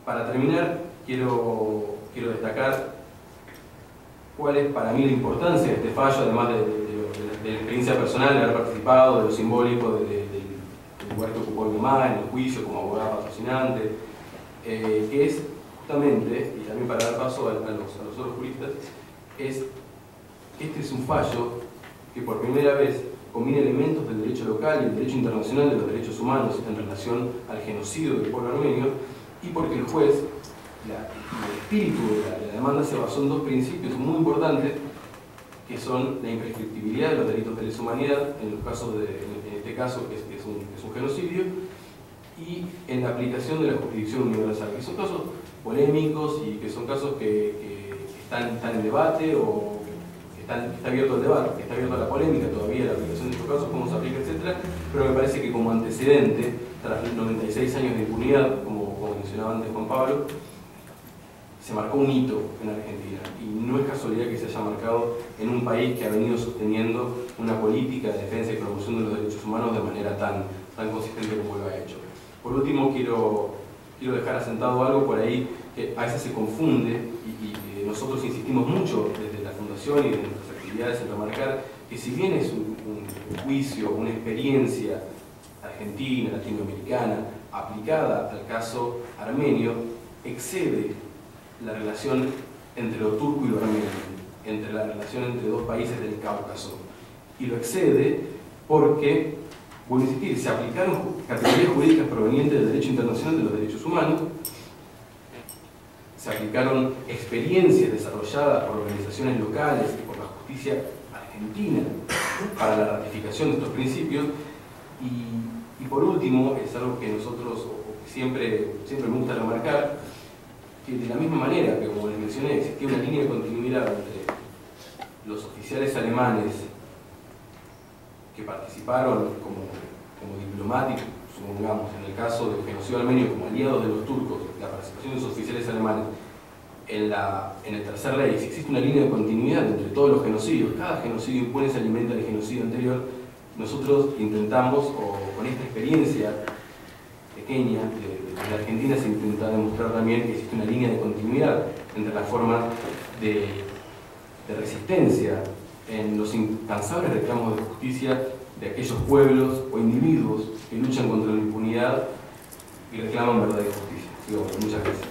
Para terminar, quiero destacar cuál es para mí la importancia de este fallo, además de la experiencia personal, de haber participado, de lo simbólico, del lugar que ocupó mi mamá en el juicio como abogada patrocinante, que es justamente, y también para dar paso a los otros juristas, es que este es un fallo que por primera vez combina elementos del derecho local y el derecho internacional de los derechos humanos en relación al genocidio del pueblo armenio, y porque el juez, el espíritu de la demanda se basó en dos principios muy importantes, que son la imprescriptibilidad de los delitos de lesa humanidad, en este caso que es un genocidio, y en la aplicación de la jurisdicción universal, que son casos polémicos y que son casos que están en debate o que está abierto el debate, que está abierto a la polémica todavía, la aplicación de estos casos, cómo se aplica, etc. Pero me parece que como antecedente, tras 96 años de impunidad, como mencionaba antes Juan Pablo, se marcó un hito en Argentina, y no es casualidad que se haya marcado en un país que ha venido sosteniendo una política de defensa y promoción de los derechos humanos de manera tan consistente como lo ha hecho. Por último, quiero dejar asentado algo por ahí que a veces se confunde y nosotros insistimos mucho desde la Fundación y desde nuestras actividades en remarcar que si bien es un juicio, una experiencia argentina, latinoamericana, aplicada al caso armenio, excede la relación entre lo turco y lo armenio, entre la relación entre dos países del Cáucaso. Y lo excede porque, vuelvo a insistir, se aplicaron categorías jurídicas provenientes del derecho internacional de los derechos humanos, se aplicaron experiencias desarrolladas por organizaciones locales y por la justicia argentina para la ratificación de estos principios, y por último, es algo que nosotros siempre me gusta remarcar, que de la misma manera que, como les mencioné, existía una línea de continuidad entre los oficiales alemanes que participaron como diplomáticos, supongamos, en el caso del genocidio armenio como aliados de los turcos, la participación de esos oficiales alemanes en el Tercer Reich, si existe una línea de continuidad entre todos los genocidios, cada genocidio impone se alimenta del genocidio anterior. Nosotros intentamos, o con esta experiencia pequeña de Argentina, se intenta demostrar también que existe una línea de continuidad entre la forma de resistencia en los incansables reclamos de justicia de aquellos pueblos o individuos que luchan contra la impunidad y reclaman verdad y justicia. Muchas gracias.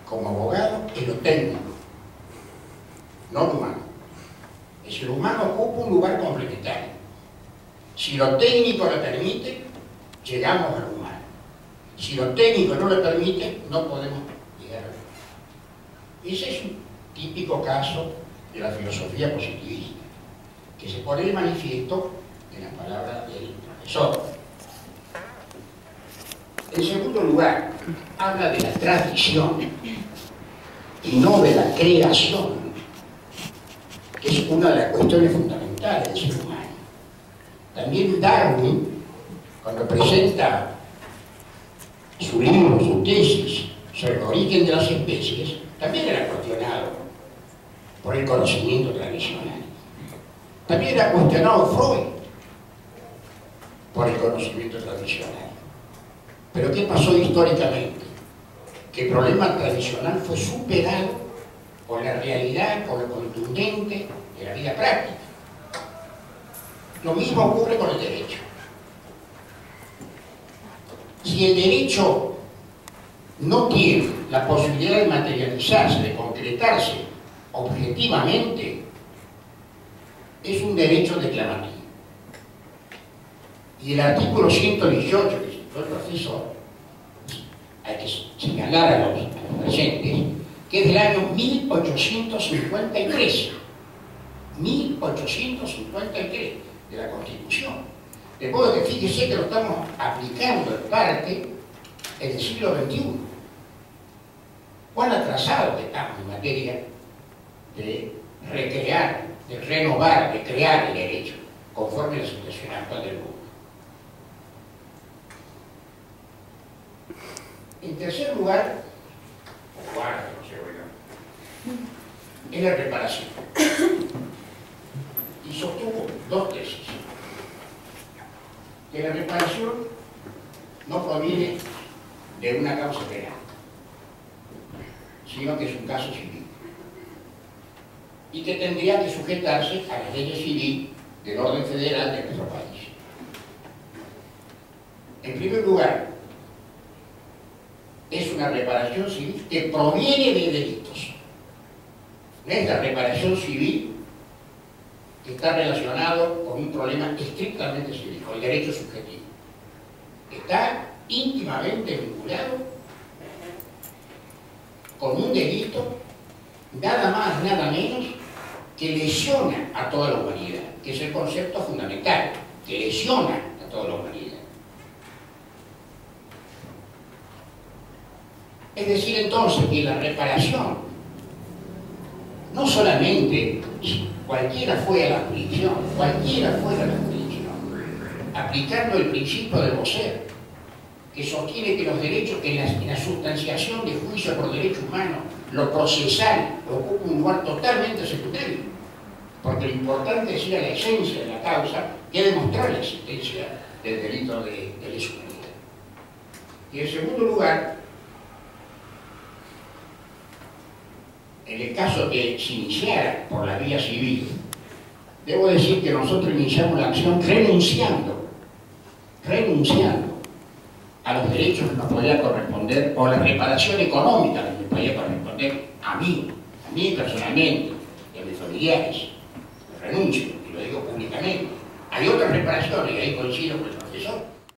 Como abogado, es lo técnico, no lo humano. Es decir, lo humano ocupa un lugar complementario. Si lo técnico lo permite, llegamos a lo humano. Si lo técnico no lo permite, no podemos llegar a lo humano. Ese es un típico caso de la filosofía positivista, que se pone de manifiesto en la palabra del profesor. En segundo lugar, habla de la tradición y no de la creación, que es una de las cuestiones fundamentales del ser humano. También Darwin, cuando presenta su libro, su tesis sobre el origen de las especies, también era cuestionado por el conocimiento tradicional. También era cuestionado Freud por el conocimiento tradicional. Pero ¿qué pasó históricamente? Que el problema tradicional fue superado por la realidad, por lo contundente de la vida práctica. Lo mismo ocurre con el derecho. Si el derecho no tiene la posibilidad de materializarse, de concretarse objetivamente, es un derecho declamativo. Y el artículo 118, que citó el profesor, hay que señalar a los presentes, que es del año 1853. 1853 de la Constitución. De modo que fíjese que lo estamos aplicando en parte en el siglo XXI. ¿Cuán atrasados estamos en materia de recrear, de renovar, de crear el derecho, conforme a la situación actual del mundo? En tercer lugar, o cuarto, no sé, es la reparación. Y sostuvo dos tesis. Que la reparación no proviene de una causa penal, sino que es un caso civil. Y que tendría que sujetarse a las leyes civiles del orden federal de nuestro país. En primer lugar, es una reparación civil que proviene de delitos. No es la reparación civil que está relacionado con un problema estrictamente civil, con el derecho subjetivo. Está íntimamente vinculado con un delito, nada más, nada menos, que lesiona a toda la humanidad, que es el concepto fundamental, que lesiona a toda la humanidad. Es decir, entonces, que la reparación, no solamente cualquiera fuera la jurisdicción, aplicando el principio de Bosser, que sostiene que los derechos, que en la sustanciación de juicio por derecho humano, lo procesal ocupa un lugar totalmente secundario, porque lo importante es ir a la esencia de la causa y a demostrar la existencia del delito de lesa humanidad. Y en segundo lugar, en el caso que se iniciara por la vía civil, debo decir que nosotros iniciamos la acción renunciando a los derechos que nos podía corresponder, o la reparación económica que me podía corresponder a mí personalmente, y a mis familiares. Renuncio, y lo digo públicamente. Hay otras reparaciones, y ahí coincido con